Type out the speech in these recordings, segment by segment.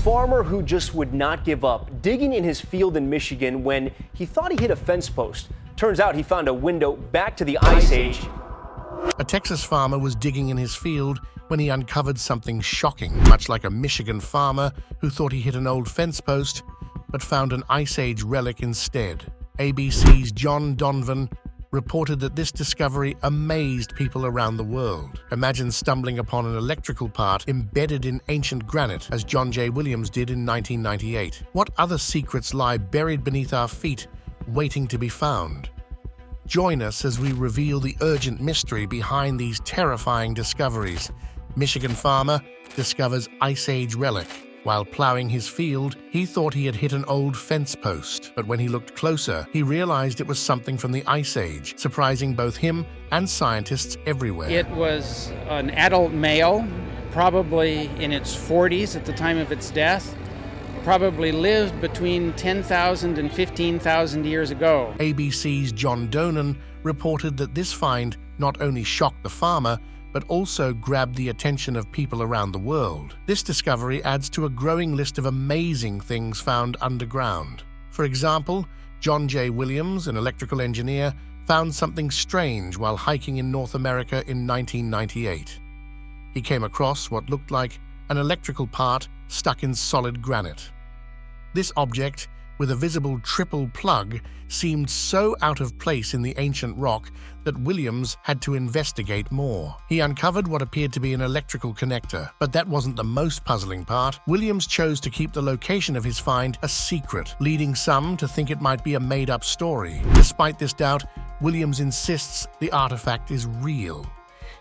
farmer who just would not give up, digging in his field in Michigan when he thought he hit a fence post. Turns out he found a window back to the Ice Age. A Texas farmer was digging in his field when he uncovered something shocking, much like a Michigan farmer who thought he hit an old fence post, but found an Ice Age relic instead. ABC's John Donan reported that this discovery amazed people around the world. Imagine stumbling upon an electrical part embedded in ancient granite, as John J. Williams did in 1998. What other secrets lie buried beneath our feet, waiting to be found? Join us as we reveal the urgent mystery behind these terrifying discoveries. Michigan farmer discovers Ice Age relic. While plowing his field, he thought he had hit an old fence post, but when he looked closer, he realized it was something from the Ice Age, surprising both him and scientists everywhere. It was an adult male, probably in its 40s at the time of its death, probably lived between 10,000 and 15,000 years ago. ABC's John Donan reported that this find not only shocked the farmer, but also grabbed the attention of people around the world. This discovery adds to a growing list of amazing things found underground. For example, John J. Williams, an electrical engineer, found something strange while hiking in North America in 1998. He came across what looked like an electrical part stuck in solid granite. This object, with a visible triple plug, seemed so out of place in the ancient rock that Williams had to investigate more. He uncovered what appeared to be an electrical connector, but that wasn't the most puzzling part. Williams chose to keep the location of his find a secret, leading some to think it might be a made-up story. Despite this doubt, Williams insists the artifact is real.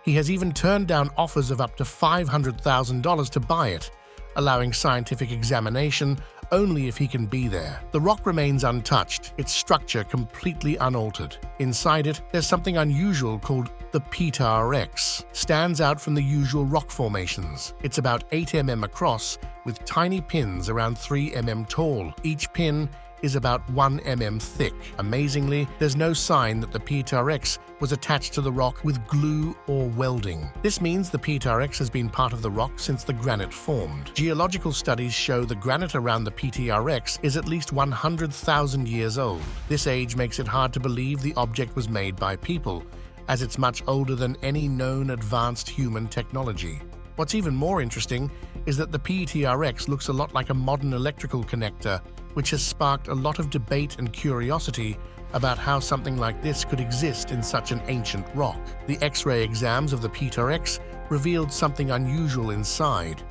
He has even turned down offers of up to $500,000 to buy it, allowing scientific examination only if he can be there. The rock remains untouched, its structure completely unaltered. Inside it, there's something unusual called the PTRX. Stands out from the usual rock formations. It's about 8 mm across, with tiny pins around 3 mm tall. Each pin is about 1 mm thick. Amazingly, there's no sign that the PTRX was attached to the rock with glue or welding. This means the PTRX has been part of the rock since the granite formed. Geological studies show the granite around the PTRX is at least 100,000 years old. This age makes it hard to believe the object was made by people, as it's much older than any known advanced human technology. What's even more interesting is that the PTRX looks a lot like a modern electrical connector, which has sparked a lot of debate and curiosity about how something like this could exist in such an ancient rock. The X-ray exams of the PTRX revealed something unusual inside,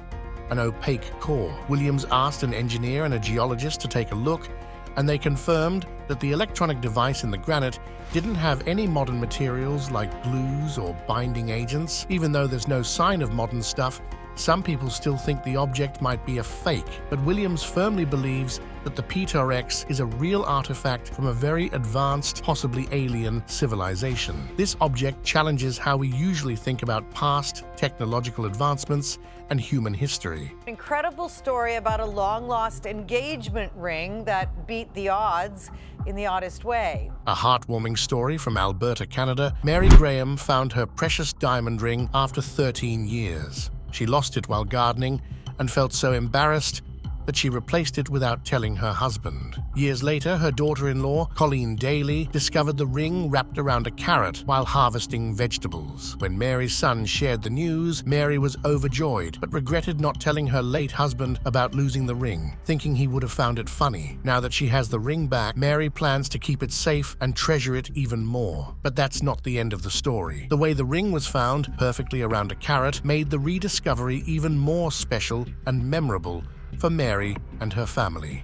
an opaque core. Williams asked an engineer and a geologist to take a look, and they confirmed that the electronic device in the granite didn't have any modern materials like glues or binding agents. Even though there's no sign of modern stuff, some people still think the object might be a fake, but Williams firmly believes that the PTRX is a real artifact from a very advanced, possibly alien civilization. This object challenges how we usually think about past technological advancements and human history. Incredible story about a long-lost engagement ring that beat the odds in the oddest way. A heartwarming story from Alberta, Canada. Mary Graham found her precious diamond ring after 13 years. She lost it while gardening and felt so embarrassed that she replaced it without telling her husband. Years later, her daughter-in-law, Colleen Daly, discovered the ring wrapped around a carrot while harvesting vegetables. When Mary's son shared the news, Mary was overjoyed, but regretted not telling her late husband about losing the ring, thinking he would have found it funny. Now that she has the ring back, Mary plans to keep it safe and treasure it even more. But that's not the end of the story. The way the ring was found, perfectly around a carrot, made the rediscovery even more special and memorable for Mary and her family.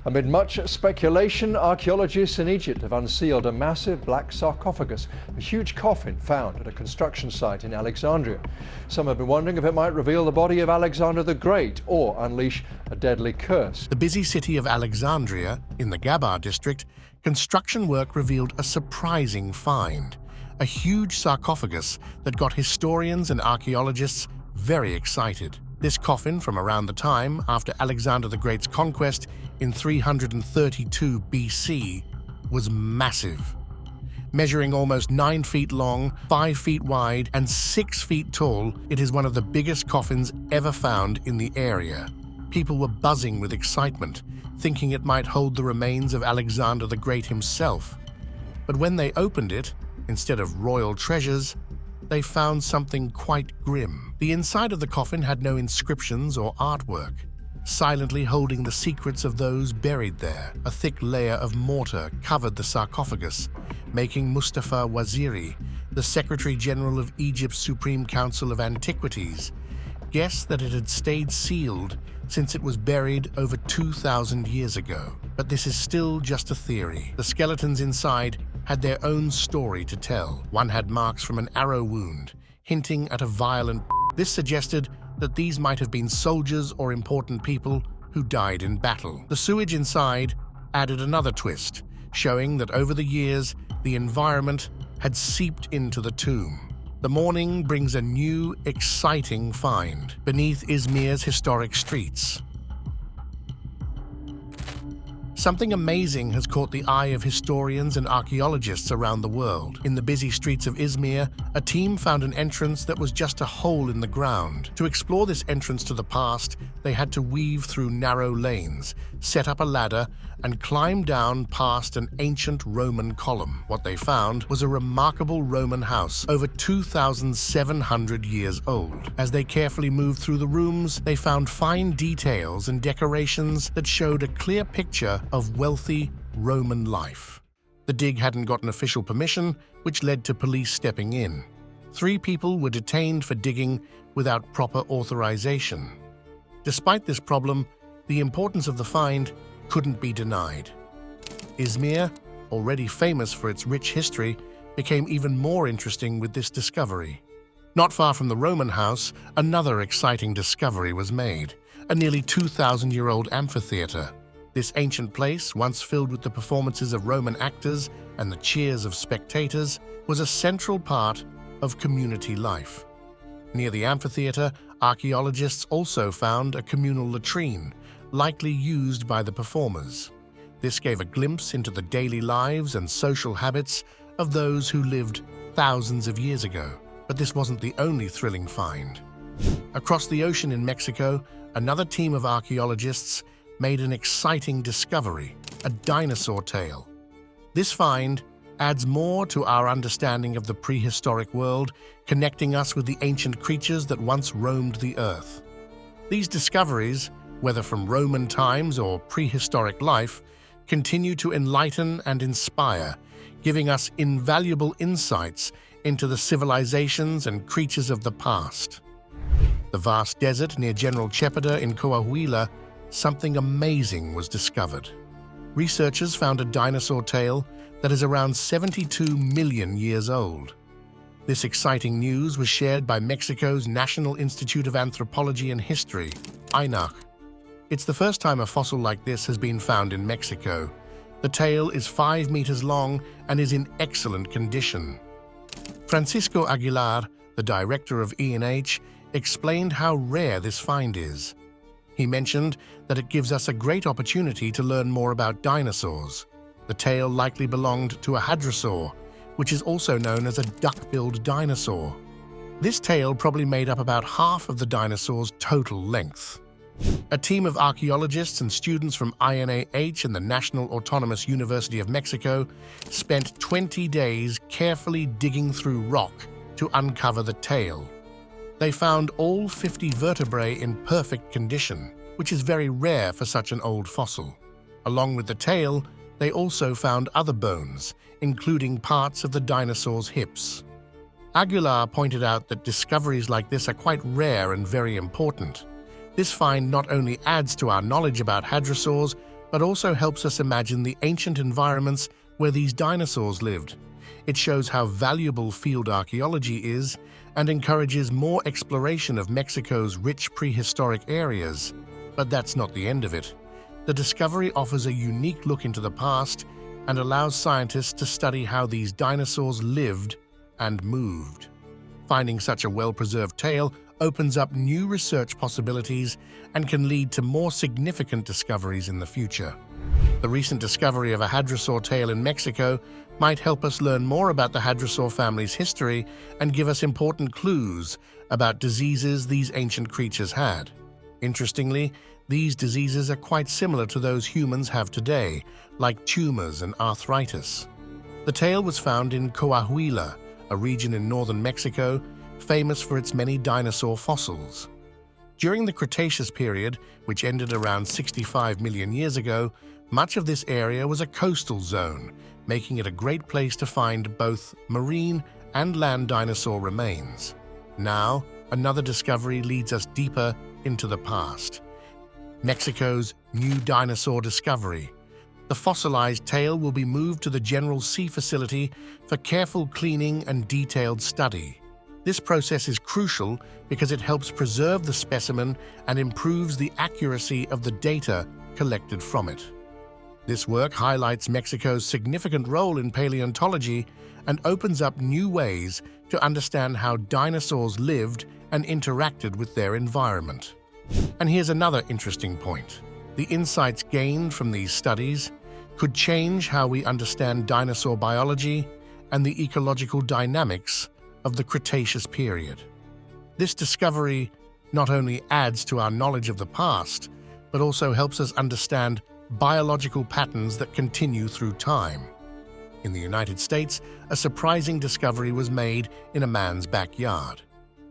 Amid much speculation, archaeologists in Egypt have unsealed a massive black sarcophagus, a huge coffin found at a construction site in Alexandria. Some have been wondering if it might reveal the body of Alexander the Great or unleash a deadly curse. The busy city of Alexandria, in the Gabar district, construction work revealed a surprising find. A huge sarcophagus that got historians and archaeologists very excited. This coffin, from around the time after Alexander the Great's conquest in 332 BC, was massive. Measuring almost 9 feet long, 5 feet wide, and 6 feet tall, it is one of the biggest coffins ever found in the area. People were buzzing with excitement, thinking it might hold the remains of Alexander the Great himself. But when they opened it, instead of royal treasures, they found something quite grim. The inside of the coffin had no inscriptions or artwork, silently holding the secrets of those buried there. A thick layer of mortar covered the sarcophagus, making Mustafa Waziri, the Secretary General of Egypt's Supreme Council of Antiquities, guess that it had stayed sealed since it was buried over 2,000 years ago. But this is still just a theory. The skeletons inside had their own story to tell. One had marks from an arrow wound, hinting at a violent. This suggested that these might have been soldiers or important people who died in battle. The sewage inside added another twist, showing that over the years, the environment had seeped into the tomb. The morning brings a new, exciting find beneath Izmir's historic streets. Something amazing has caught the eye of historians and archaeologists around the world. In the busy streets of Izmir, a team found an entrance that was just a hole in the ground. To explore this entrance to the past, they had to weave through narrow lanes, set up a ladder, and climb down past an ancient Roman column. What they found was a remarkable Roman house, over 2,700 years old. As they carefully moved through the rooms, they found fine details and decorations that showed a clear picture of wealthy Roman life. The dig hadn't gotten official permission, which led to police stepping in. 3 people were detained for digging without proper authorization. Despite this problem, the importance of the find couldn't be denied. Izmir, already famous for its rich history, became even more interesting with this discovery. Not far from the Roman house, another exciting discovery was made, a nearly 2,000-year-old amphitheater. This ancient place, once filled with the performances of Roman actors and the cheers of spectators, was a central part of community life. Near the amphitheater, archaeologists also found a communal latrine, likely used by the performers. This gave a glimpse into the daily lives and social habits of those who lived thousands of years ago. But this wasn't the only thrilling find. Across the ocean in Mexico, another team of archaeologists made an exciting discovery, a dinosaur tail. This find adds more to our understanding of the prehistoric world, connecting us with the ancient creatures that once roamed the earth. These discoveries, whether from Roman times or prehistoric life, continue to enlighten and inspire, giving us invaluable insights into the civilizations and creatures of the past. The vast desert near General Chepeda in Coahuila, something amazing was discovered. Researchers found a dinosaur tail that is around 72 million years old. This exciting news was shared by Mexico's National Institute of Anthropology and History, INAH. It's the first time a fossil like this has been found in Mexico. The tail is 5 meters long and is in excellent condition. Francisco Aguilar, the director of ENH, explained how rare this find is. He mentioned that it gives us a great opportunity to learn more about dinosaurs. The tail likely belonged to a hadrosaur, which is also known as a duck-billed dinosaur. This tail probably made up about half of the dinosaur's total length. A team of archaeologists and students from INAH and the National Autonomous University of Mexico spent 20 days carefully digging through rock to uncover the tail. They found all 50 vertebrae in perfect condition, which is very rare for such an old fossil. Along with the tail, they also found other bones, including parts of the dinosaur's hips. Aguilar pointed out that discoveries like this are quite rare and very important. This find not only adds to our knowledge about hadrosaurs, but also helps us imagine the ancient environments where these dinosaurs lived. It shows how valuable field archaeology is and encourages more exploration of Mexico's rich prehistoric areas. But that's not the end of it. The discovery offers a unique look into the past and allows scientists to study how these dinosaurs lived and moved. Finding such a well-preserved tail opens up new research possibilities and can lead to more significant discoveries in the future. The recent discovery of a hadrosaur tail in Mexico might help us learn more about the hadrosaur family's history and give us important clues about diseases these ancient creatures had. Interestingly, These diseases are quite similar to those humans have today, like tumors and arthritis. The tail was found in Coahuila, a region in northern Mexico, famous for its many dinosaur fossils. During the Cretaceous period, which ended around 65 million years ago, much of this area was a coastal zone, making it a great place to find both marine and land dinosaur remains. Now, another discovery leads us deeper into the past. Mexico's new dinosaur discovery. The fossilized tail will be moved to the General Sea facility for careful cleaning and detailed study. This process is crucial because it helps preserve the specimen and improves the accuracy of the data collected from it. This work highlights Mexico's significant role in paleontology and opens up new ways to understand how dinosaurs lived and interacted with their environment. And here's another interesting point. The insights gained from these studies could change how we understand dinosaur biology and the ecological dynamics of the Cretaceous period. This discovery not only adds to our knowledge of the past, but also helps us understand biological patterns that continue through time. In the United States, a surprising discovery was made in a man's backyard.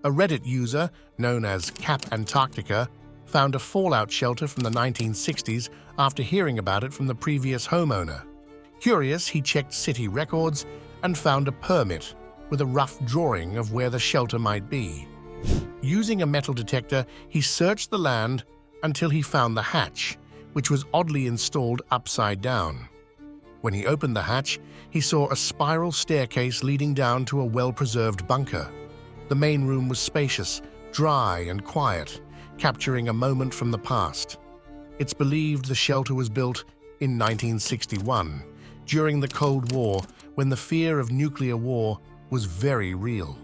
A Reddit user, known as Cap Antarctica, found a fallout shelter from the 1960s after hearing about it from the previous homeowner. Curious, he checked city records and found a permit with a rough drawing of where the shelter might be. Using a metal detector, he searched the land until he found the hatch, which was oddly installed upside down. When he opened the hatch, he saw a spiral staircase leading down to a well-preserved bunker. The main room was spacious, dry and quiet, capturing a moment from the past. It's believed the shelter was built in 1961, during the Cold War, when the fear of nuclear war was very real.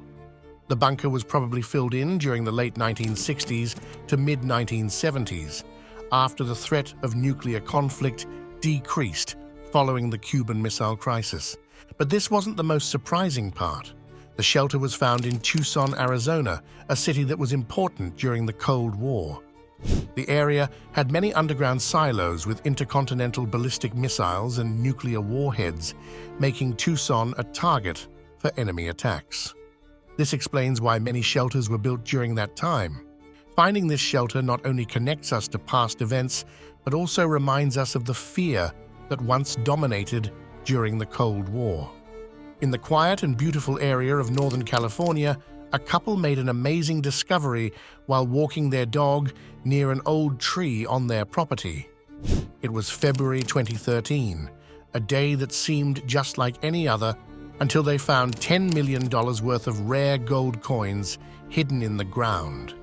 The bunker was probably filled in during the late 1960s to mid-1970s, after the threat of nuclear conflict decreased following the Cuban Missile Crisis. But this wasn't the most surprising part. The shelter was found in Tucson, Arizona, a city that was important during the Cold War. The area had many underground silos with intercontinental ballistic missiles and nuclear warheads, making Tucson a target for enemy attacks. This explains why many shelters were built during that time. Finding this shelter not only connects us to past events, but also reminds us of the fear that once dominated during the Cold War. In the quiet and beautiful area of Northern California, a couple made an amazing discovery while walking their dog near an old tree on their property. It was February 2013, a day that seemed just like any other until they found $10 million worth of rare gold coins hidden in the ground.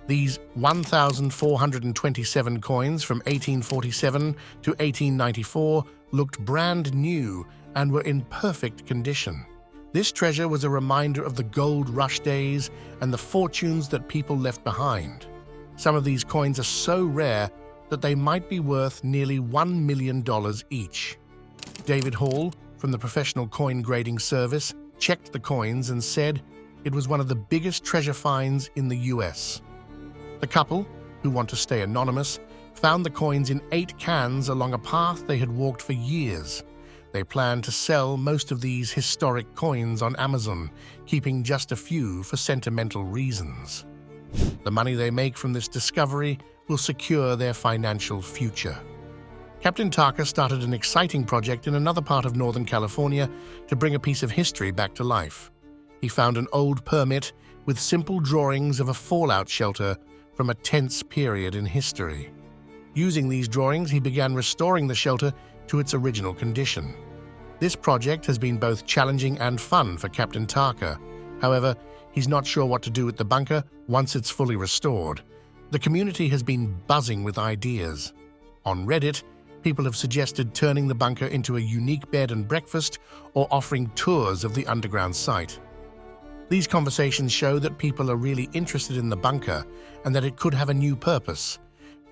These 1,427 coins from 1847 to 1894 looked brand new and were in perfect condition. This treasure was a reminder of the gold rush days and the fortunes that people left behind. Some of these coins are so rare that they might be worth nearly $1 million each. David Hall, from the professional coin grading service, checked the coins and said it was one of the biggest treasure finds in the US. The couple, who want to stay anonymous, found the coins in 8 cans along a path they had walked for years. They plan to sell most of these historic coins on Amazon, keeping just a few for sentimental reasons. The money they make from this discovery will secure their financial future. Captain Tarka started an exciting project in another part of Northern California to bring a piece of history back to life. He found an old permit with simple drawings of a fallout shelter from a tense period in history. Using these drawings, he began restoring the shelter to its original condition. This project has been both challenging and fun for Captain Tarka. However, he's not sure what to do with the bunker once it's fully restored. The community has been buzzing with ideas. On Reddit, people have suggested turning the bunker into a unique bed and breakfast or offering tours of the underground site. These conversations show that people are really interested in the bunker and that it could have a new purpose,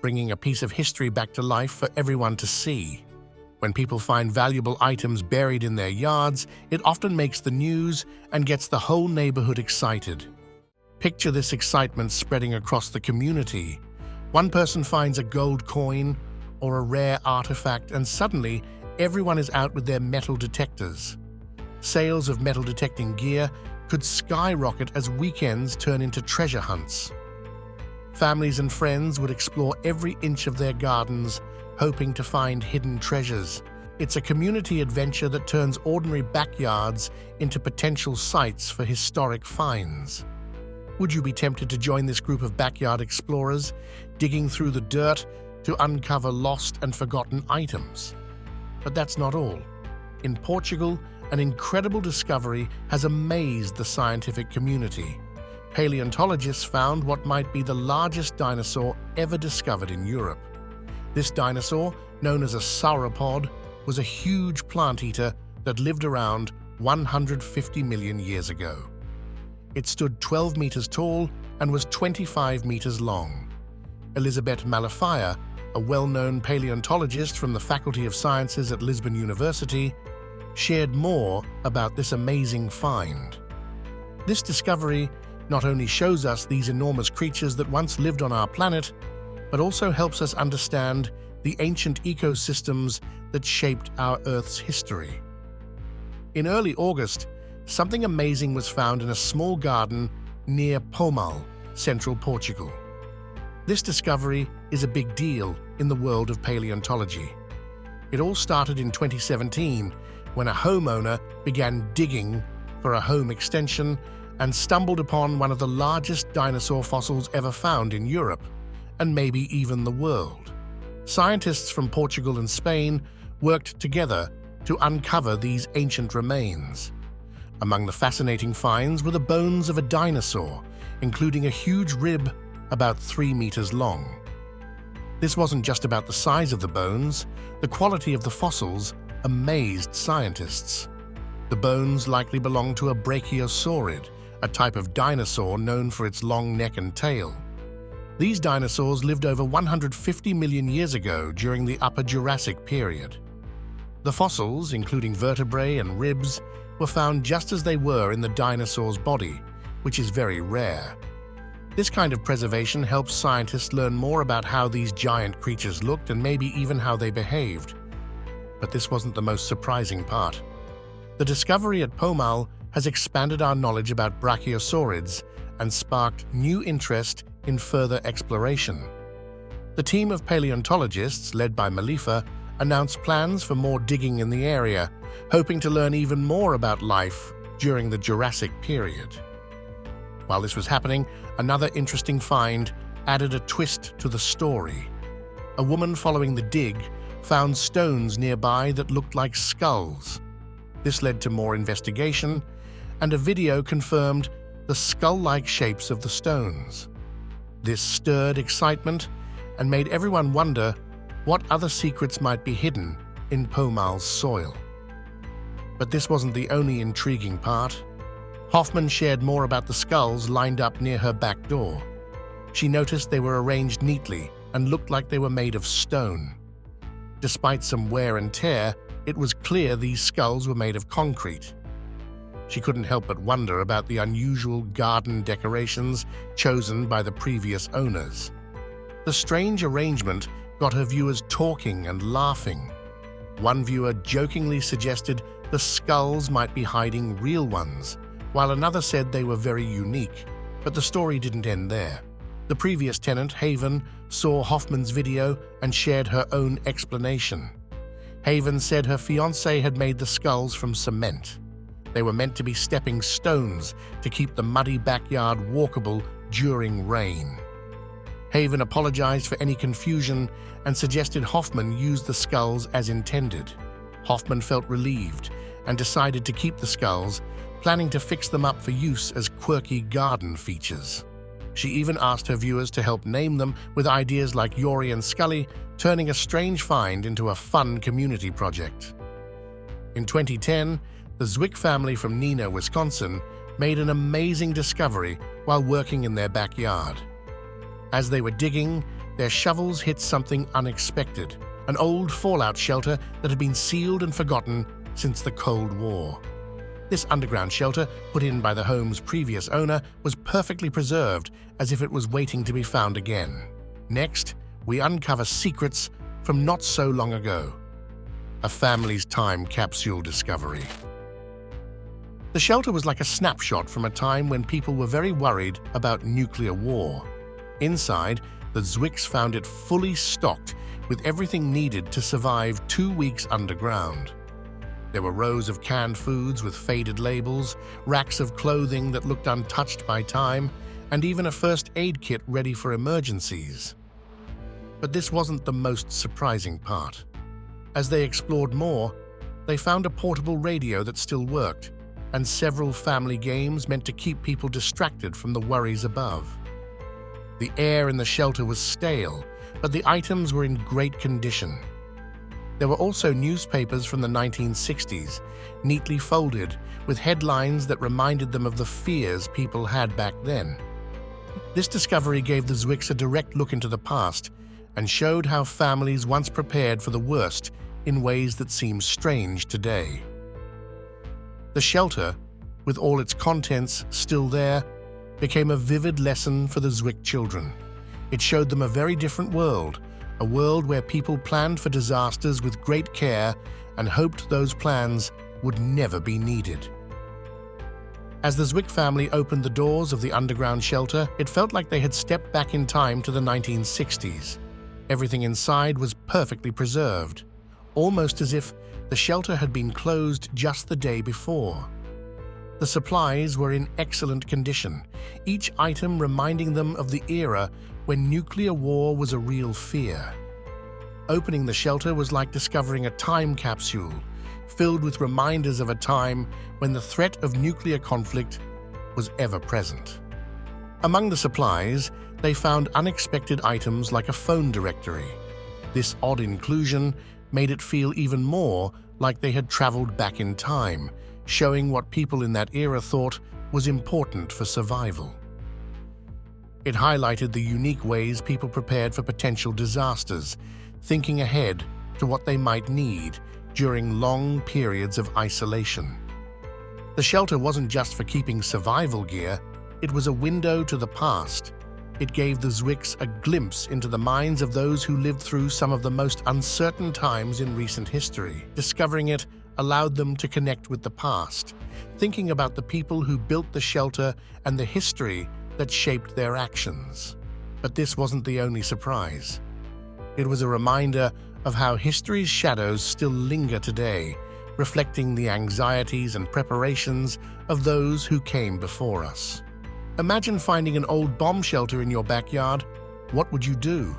bringing a piece of history back to life for everyone to see. When people find valuable items buried in their yards, it often makes the news and gets the whole neighborhood excited. Picture this excitement spreading across the community. One person finds a gold coin or a rare artifact, and suddenly everyone is out with their metal detectors. Sales of metal detecting gear could skyrocket as weekends turn into treasure hunts. Families and friends would explore every inch of their gardens, hoping to find hidden treasures. It's a community adventure that turns ordinary backyards into potential sites for historic finds. Would you be tempted to join this group of backyard explorers, digging through the dirt to uncover lost and forgotten items? But that's not all. In Portugal, an incredible discovery has amazed the scientific community. Paleontologists found what might be the largest dinosaur ever discovered in Europe. This dinosaur, known as a sauropod, was a huge plant eater that lived around 150 million years ago. It stood 12 meters tall and was 25 meters long. Elizabeth Malafaia, a well-known paleontologist from the Faculty of Sciences at Lisbon University, shared more about this amazing find. This discovery not only shows us these enormous creatures that once lived on our planet, but also helps us understand the ancient ecosystems that shaped our Earth's history. In early August, something amazing was found in a small garden near Pomal, central Portugal. This discovery is a big deal in the world of paleontology. It all started in 2017 when a homeowner began digging for a home extension and stumbled upon one of the largest dinosaur fossils ever found in Europe, and maybe even the world. Scientists from Portugal and Spain worked together to uncover these ancient remains. Among the fascinating finds were the bones of a dinosaur, including a huge rib about 3 meters long. This wasn't just about the size of the bones, the quality of the fossils amazed scientists. The bones likely belonged to a brachiosaurid, a type of dinosaur known for its long neck and tail. These dinosaurs lived over 150 million years ago during the Upper Jurassic period. The fossils, including vertebrae and ribs, were found just as they were in the dinosaur's body, which is very rare. This kind of preservation helps scientists learn more about how these giant creatures looked and maybe even how they behaved. But this wasn't the most surprising part. The discovery at Pomal has expanded our knowledge about brachiosaurids and sparked new interest in further exploration. The team of paleontologists, led by Malifa, announced plans for more digging in the area, hoping to learn even more about life during the Jurassic period. While this was happening, another interesting find added a twist to the story. A woman following the dig found stones nearby that looked like skulls. This led to more investigation, and a video confirmed the skull-like shapes of the stones. This stirred excitement and made everyone wonder what other secrets might be hidden in Pomal's soil. But this wasn't the only intriguing part. Hoffman shared more about the skulls lined up near her back door. She noticed they were arranged neatly and looked like they were made of stone. Despite some wear and tear, it was clear these skulls were made of concrete. She couldn't help but wonder about the unusual garden decorations chosen by the previous owners. The strange arrangement got her viewers talking and laughing. One viewer jokingly suggested the skulls might be hiding real ones, while another said they were very unique, but the story didn't end there. The previous tenant, Haven, saw Hoffman's video and shared her own explanation. Haven said her fiancé had made the skulls from cement. They were meant to be stepping stones to keep the muddy backyard walkable during rain. Haven apologized for any confusion and suggested Hoffman use the skulls as intended. Hoffman felt relieved and decided to keep the skulls, planning to fix them up for use as quirky garden features. She even asked her viewers to help name them, with ideas like Yori and Scully, turning a strange find into a fun community project. In 2010, the Zwick family from Neenah, Wisconsin, made an amazing discovery while working in their backyard. As they were digging, their shovels hit something unexpected, an old fallout shelter that had been sealed and forgotten since the Cold War. This underground shelter, put in by the home's previous owner, was perfectly preserved, as if it was waiting to be found again. Next, we uncover secrets from not so long ago. A family's time capsule discovery. The shelter was like a snapshot from a time when people were very worried about nuclear war. Inside, the Zwicks found it fully stocked with everything needed to survive 2 weeks underground. There were rows of canned foods with faded labels, racks of clothing that looked untouched by time, and even a first aid kit ready for emergencies. But this wasn't the most surprising part. As they explored more, they found a portable radio that still worked, and several family games meant to keep people distracted from the worries above. The air in the shelter was stale, but the items were in great condition. There were also newspapers from the 1960s, neatly folded, with headlines that reminded them of the fears people had back then. This discovery gave the Zwicks a direct look into the past and showed how families once prepared for the worst in ways that seem strange today. The shelter, with all its contents still there, became a vivid lesson for the Zwick children. It showed them a very different world, a world where people planned for disasters with great care and hoped those plans would never be needed. As the Zwick family opened the doors of the underground shelter, it felt like they had stepped back in time to the 1960s. Everything inside was perfectly preserved, almost as if the shelter had been closed just the day before. The supplies were in excellent condition, each item reminding them of the era when nuclear war was a real fear. Opening the shelter was like discovering a time capsule, filled with reminders of a time when the threat of nuclear conflict was ever present. Among the supplies, they found unexpected items like a phone directory. This odd inclusion made it feel even more like they had traveled back in time, showing what people in that era thought was important for survival. It highlighted the unique ways people prepared for potential disasters, thinking ahead to what they might need during long periods of isolation. The shelter wasn't just for keeping survival gear, it was a window to the past. It gave the Zwicks a glimpse into the minds of those who lived through some of the most uncertain times in recent history. Discovering it allowed them to connect with the past, thinking about the people who built the shelter and the history that shaped their actions. But this wasn't the only surprise. It was a reminder of how history's shadows still linger today, reflecting the anxieties and preparations of those who came before us. Imagine finding an old bomb shelter in your backyard. What would you do?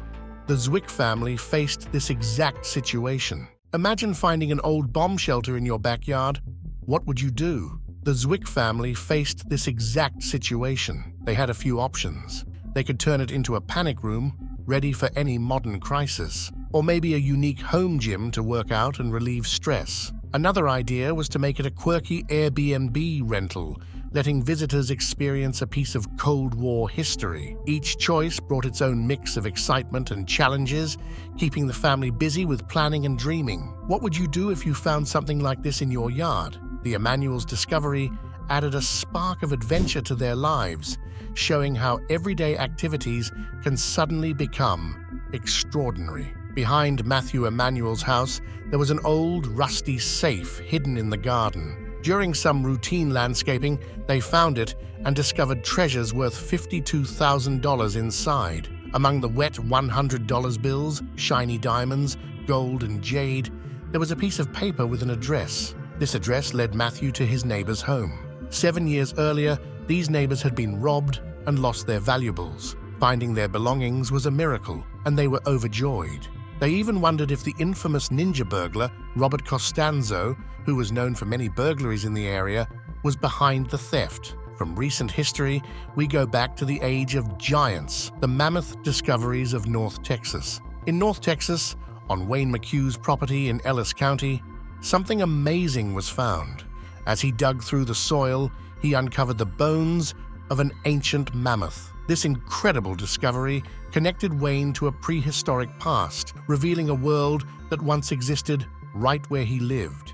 The Zwick family faced this exact situation. Imagine finding an old bomb shelter in your backyard. What would you do? The Zwick family faced this exact situation. They had a few options. They could turn it into a panic room, ready for any modern crisis, or maybe a unique home gym to work out and relieve stress. Another idea was to make it a quirky Airbnb rental, letting visitors experience a piece of Cold War history. Each choice brought its own mix of excitement and challenges, keeping the family busy with planning and dreaming. What would you do if you found something like this in your yard? The Emanuel's discovery added a spark of adventure to their lives, showing how everyday activities can suddenly become extraordinary. Behind Matthew Emanuel's house, there was an old, rusty safe hidden in the garden. During some routine landscaping, they found it and discovered treasures worth $52,000 inside. Among the wet $100 bills, shiny diamonds, gold, and jade, there was a piece of paper with an address. This address led Matthew to his neighbor's home. 7 years earlier, these neighbors had been robbed and lost their valuables. Finding their belongings was a miracle, and they were overjoyed. They even wondered if the infamous ninja burglar, Robert Costanzo, who was known for many burglaries in the area, was behind the theft. From recent history, we go back to the age of giants, the mammoth discoveries of North Texas. In North Texas, on Wayne McHugh's property in Ellis County, something amazing was found. As he dug through the soil, he uncovered the bones of an ancient mammoth. This incredible discovery connected Wayne to a prehistoric past, revealing a world that once existed right where he lived.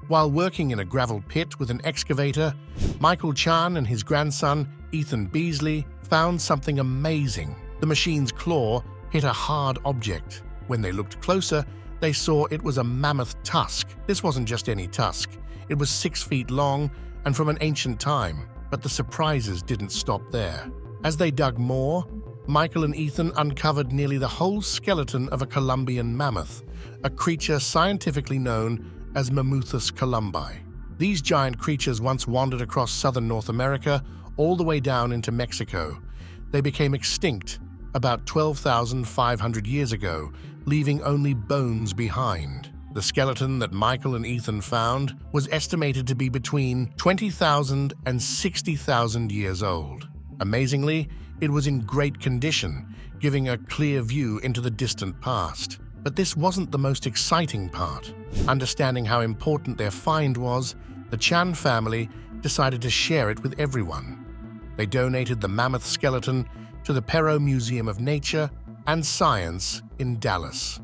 While working in a gravel pit with an excavator, Michael Chan and his grandson, Ethan Beasley, found something amazing. The machine's claw hit a hard object. When they looked closer, they saw it was a mammoth tusk. This wasn't just any tusk. It was 6 feet long and from an ancient time. But the surprises didn't stop there. As they dug more, Michael and Ethan uncovered nearly the whole skeleton of a Columbian mammoth, a creature scientifically known as Mammuthus columbi. These giant creatures once wandered across southern North America all the way down into Mexico. They became extinct about 12,500 years ago, leaving only bones behind. The skeleton that Michael and Ethan found was estimated to be between 20,000 and 60,000 years old. Amazingly, it was in great condition, giving a clear view into the distant past. But this wasn't the most exciting part. Understanding how important their find was, the Chan family decided to share it with everyone. They donated the mammoth skeleton to the Perot Museum of Nature and Science in Dallas.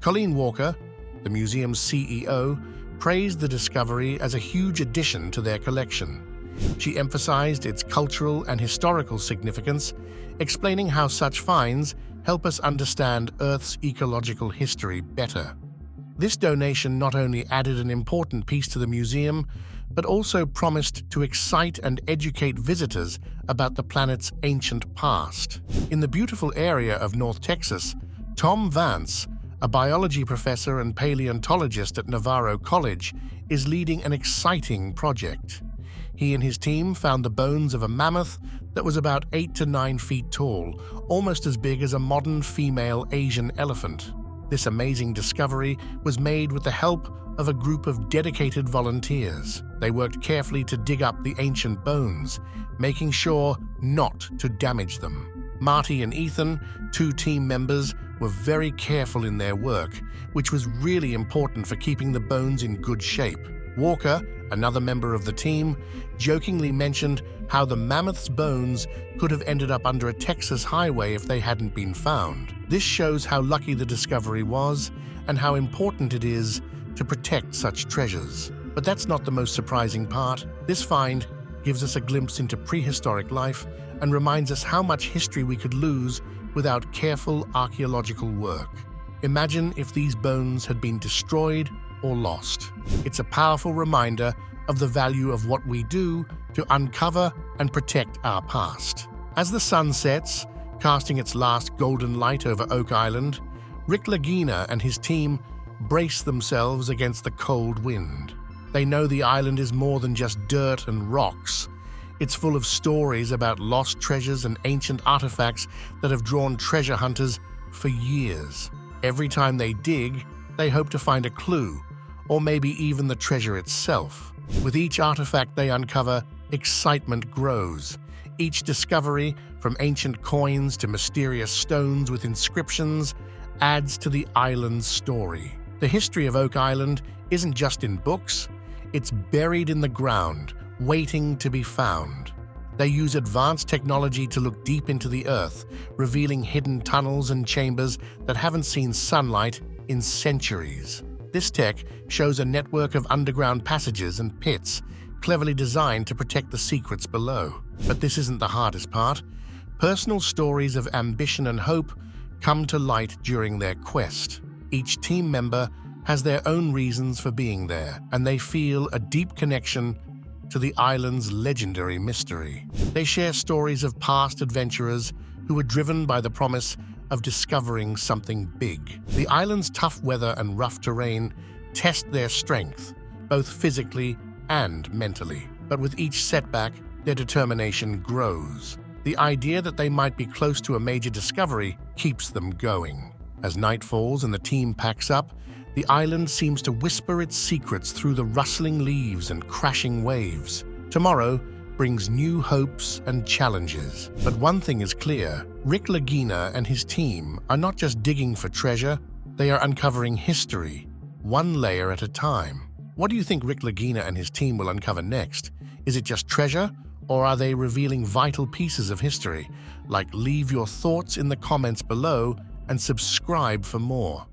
Colleen Walker, the museum's CEO, praised the discovery as a huge addition to their collection. She emphasized its cultural and historical significance, explaining how such finds help us understand Earth's ecological history better. This donation not only added an important piece to the museum, but also promised to excite and educate visitors about the planet's ancient past. In the beautiful area of North Texas, Tom Vance, a biology professor and paleontologist at Navarro College, is leading an exciting project. He and his team found the bones of a mammoth that was about 8 to 9 feet tall, almost as big as a modern female Asian elephant. This amazing discovery was made with the help of a group of dedicated volunteers. They worked carefully to dig up the ancient bones, making sure not to damage them. Marty and Ethan, 2 team members, were very careful in their work, which was really important for keeping the bones in good shape. Walker, another member of the team, jokingly mentioned how the mammoth's bones could have ended up under a Texas highway if they hadn't been found. This shows how lucky the discovery was and how important it is to protect such treasures. But that's not the most surprising part. This find gives us a glimpse into prehistoric life and reminds us how much history we could lose without careful archaeological work. Imagine if these bones had been destroyed or lost. It's a powerful reminder of the value of what we do to uncover and protect our past. As the sun sets, casting its last golden light over Oak Island, Rick Lagina and his team brace themselves against the cold wind. They know the island is more than just dirt and rocks. It's full of stories about lost treasures and ancient artifacts that have drawn treasure hunters for years. Every time they dig, they hope to find a clue, or maybe even the treasure itself. With each artifact they uncover, excitement grows. Each discovery, from ancient coins to mysterious stones with inscriptions, adds to the island's story. The history of Oak Island isn't just in books, it's buried in the ground, waiting to be found. They use advanced technology to look deep into the earth, revealing hidden tunnels and chambers that haven't seen sunlight in centuries. This tech shows a network of underground passages and pits, cleverly designed to protect the secrets below. But this isn't the hardest part. Personal stories of ambition and hope come to light during their quest. Each team member has their own reasons for being there, and they feel a deep connection to the island's legendary mystery. They share stories of past adventurers who were driven by the promise of discovering something big. The island's tough weather and rough terrain test their strength, both physically and mentally. But with each setback, their determination grows. The idea that they might be close to a major discovery keeps them going. As night falls and the team packs up, the island seems to whisper its secrets through the rustling leaves and crashing waves. Tomorrow brings new hopes and challenges. But one thing is clear, Rick Lagina and his team are not just digging for treasure, they are uncovering history, one layer at a time. What do you think Rick Lagina and his team will uncover next? Is it just treasure, or are they revealing vital pieces of history? Leave your thoughts in the comments below and subscribe for more.